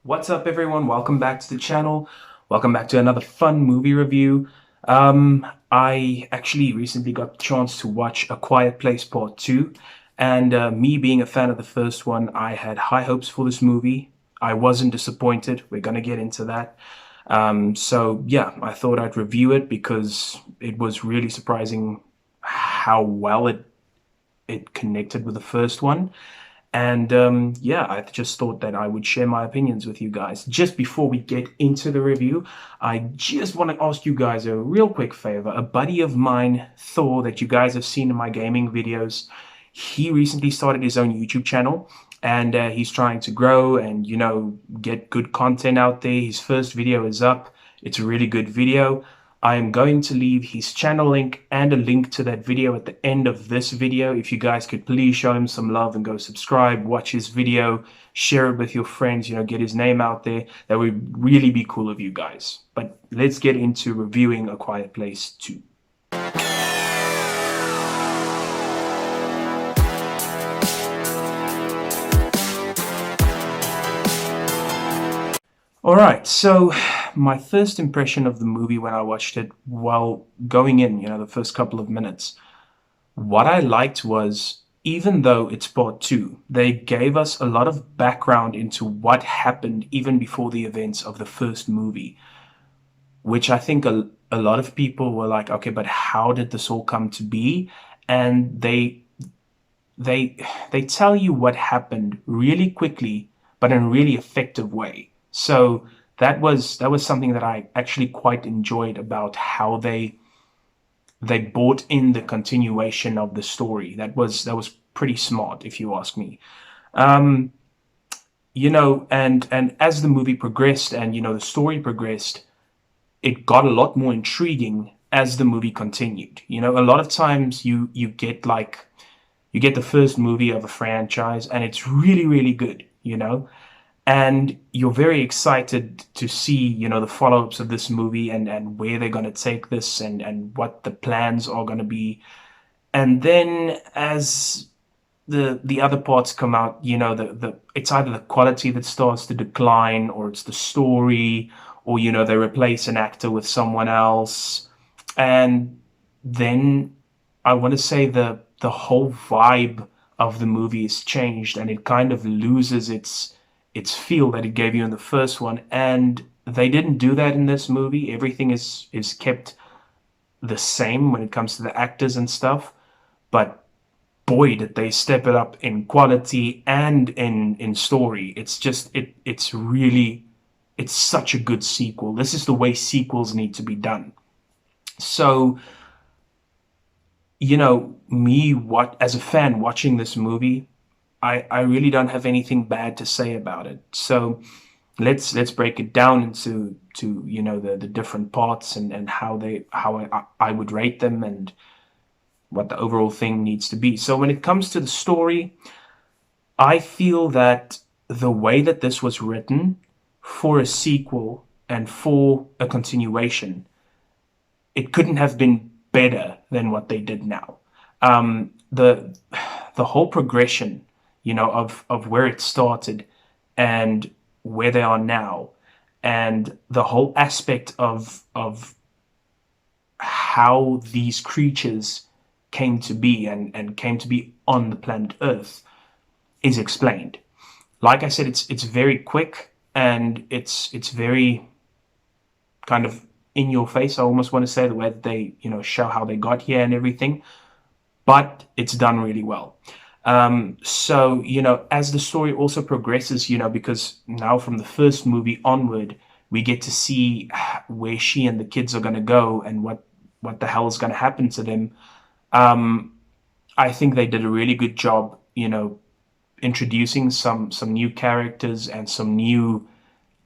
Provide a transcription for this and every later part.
What's up, everyone? Welcome back to the channel. Welcome back to another fun movie review. I actually recently got the chance to watch A Quiet Place Part 2, and me being a fan of the first one, I had high hopes for this movie. I wasn't disappointed. We're gonna get into that. So yeah, I thought I'd review it because it was really surprising how well it connected with the first one. And yeah, I just thought that I would share my opinions with you guys. Just before we get into the review, I just want to ask you guys a real quick favor. A buddy of mine, Thor, that you guys have seen in my gaming videos, he recently started his own YouTube channel, and he's trying to grow and, get good content out there. His first video is up. It's a really good video. I am going to leave his channel link and a link to that video at the end of this video. If you guys could please show him some love and go subscribe, watch his video, share it with your friends, get his name out there. That would really be cool of you guys. But let's get into reviewing A Quiet Place 2. All right, so my first impression of the movie when I watched it, while going in, the first couple of minutes, what I liked was, even though it's part two, they gave us a lot of background into what happened even before the events of the first movie, which I think a lot of people were like, okay, but how did this all come to be? And they they tell you what happened really quickly, but in a really effective way. So that was something that I actually quite enjoyed about how they brought in the continuation of the story. That was pretty smart, if you ask me. Um, and as the movie progressed and the story progressed, it got a lot more intriguing as the movie continued. A lot of times you get the first movie of a franchise and it's really, really good. And you're very excited to see, the follow-ups of this movie and where they're going to take this and what the plans are going to be. And then as the other parts come out, the it's either the quality that starts to decline, or it's the story, or they replace an actor with someone else. And then I want to say the whole vibe of the movie is changed, and it kind of loses its feel that it gave you in the first one. And they didn't do that in this movie. Everything is kept the same when it comes to the actors and stuff. But boy, did they step it up in quality and in story. It's such a good sequel. This is the way sequels need to be done. So, me, what as a fan watching this movie, I really don't have anything bad to say about it. So let's break it down into the different parts and how I would rate them and what the overall thing needs to be. So when it comes to the story, I feel that the way that this was written for a sequel and for a continuation, it couldn't have been better than what they did now. The whole progression, of where it started and where they are now, and the whole aspect of how these creatures came to be and came to be on the planet Earth is explained. Like I said, it's very quick and it's very kind of in your face. I almost want to say the way that they show how they got here and everything, but it's done really well. So as the story also progresses, because now from the first movie onward, we get to see where she and the kids are going to go and what the hell is going to happen to them. I think they did a really good job, introducing some new characters and some new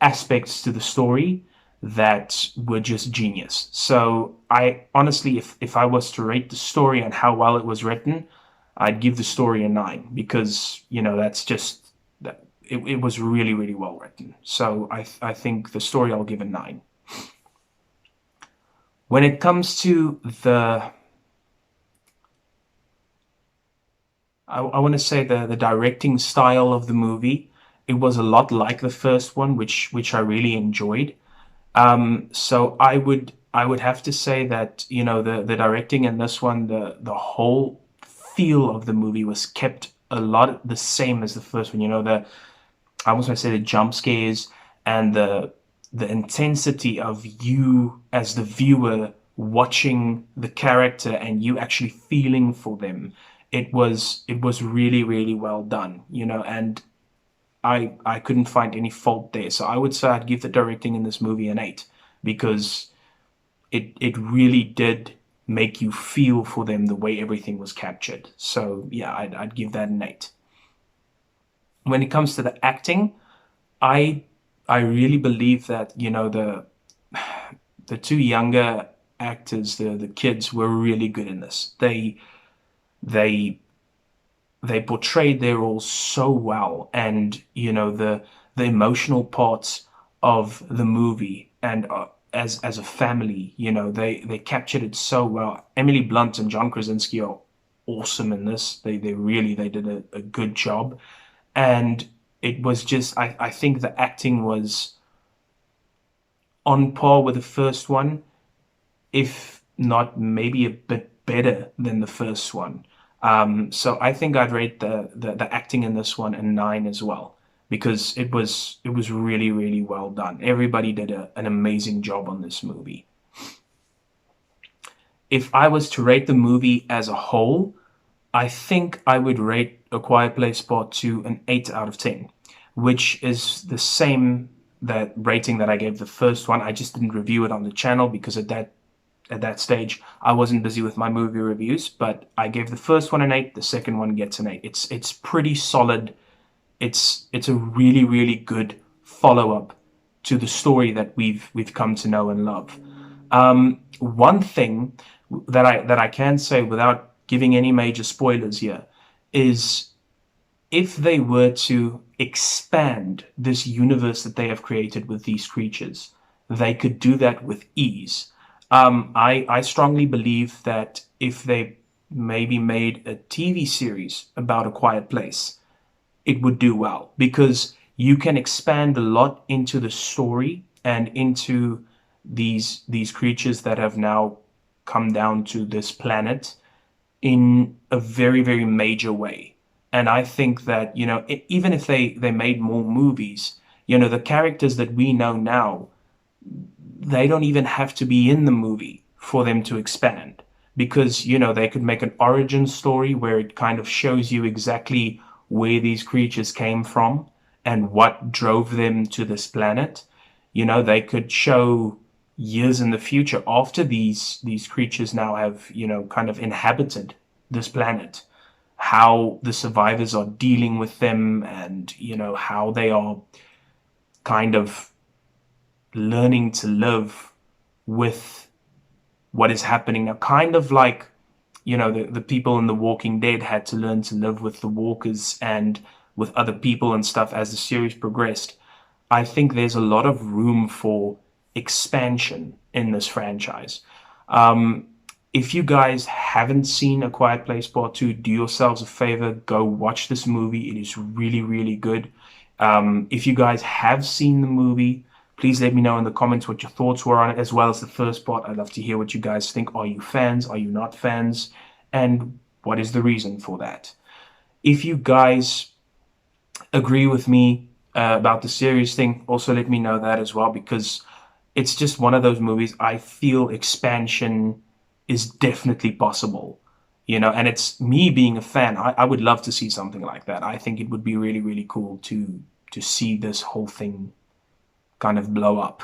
aspects to the story that were just genius. So I honestly, if I was to rate the story and how well it was written, I'd give the story a 9, because that's just that it was really, really well written. So I think the story, I'll give a 9. When it comes to I want to say the directing style of the movie, it was a lot like the first one, which I really enjoyed. So I would have to say that, the directing in this one, the whole feel of the movie was kept a lot the same as the first one. I almost want to say the jump scares and the intensity of you as the viewer watching the character and you actually feeling for them. It was really, really well done, and I couldn't find any fault there. So I would say I'd give the directing in this movie an 8, because it really did make you feel for them the way everything was captured. So yeah, I'd give that an 8. When it comes to the acting, I I really believe that, the two younger actors, the kids, were really good in this. They they portrayed their roles so well, and the emotional parts of the movie, and as a family, they captured it so well. Emily Blunt and John Krasinski are awesome in this. They did a good job, and it was just, I think the acting was on par with the first one, if not maybe a bit better than the first one. So I think I'd rate the acting in this one a 9 as well, because it was really, really well done. Everybody did an amazing job on this movie. If I was to rate the movie as a whole, I think I would rate A Quiet Place Part 2 an 8 out of 10, which is the same that rating that I gave the first one. I just didn't review it on the channel because at that stage I wasn't busy with my movie reviews, but I gave the first one an 8, the second one gets an 8. It's pretty solid. It's a really, really good follow-up to the story that we've come to know and love. One thing that I can say without giving any major spoilers here is, if they were to expand this universe that they have created with these creatures, they could do that with ease. I strongly believe that if they maybe made a TV series about A Quiet Place, it would do well, because you can expand a lot into the story and into these creatures that have now come down to this planet in a very, very major way. And I think that, even if they made more movies, the characters that we know now, they don't even have to be in the movie for them to expand, because they could make an origin story where it kind of shows you exactly where these creatures came from and what drove them to this planet. They could show years in the future, after these creatures now have kind of inhabited this planet, how the survivors are dealing with them, and how they are kind of learning to live with what is happening now. Kind of like, the people in The Walking Dead had to learn to live with the walkers and with other people and stuff as the series progressed. I think there's a lot of room for expansion in this franchise. If you guys haven't seen A Quiet Place Part 2, do yourselves a favor, go watch this movie. It is really, really good. If you guys have seen the movie, please let me know in the comments what your thoughts were on it, as well as the first part. I'd love to hear what you guys think. Are you fans? Are you not fans? And what is the reason for that? If you guys agree with me about the series thing, also let me know that as well, because it's just one of those movies I feel expansion is definitely possible. And it's me being a fan. I would love to see something like that. I think it would be really, really cool to see this whole thing kind of blow up.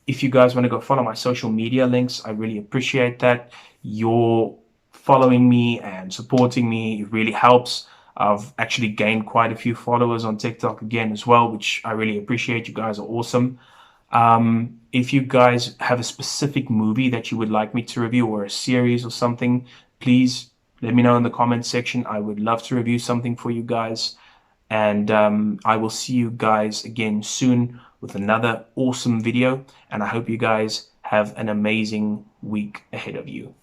If you guys want to go follow my social media links, I really appreciate that. Your following me and supporting me, it really helps. I've actually gained quite a few followers on TikTok again as well, which I really appreciate. You guys are awesome. If you guys have a specific movie that you would like me to review, or a series or something, please let me know in the comments section. I would love to review something for you guys. And I will see you guys again soon with another awesome video. And I hope you guys have an amazing week ahead of you.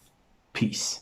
Peace.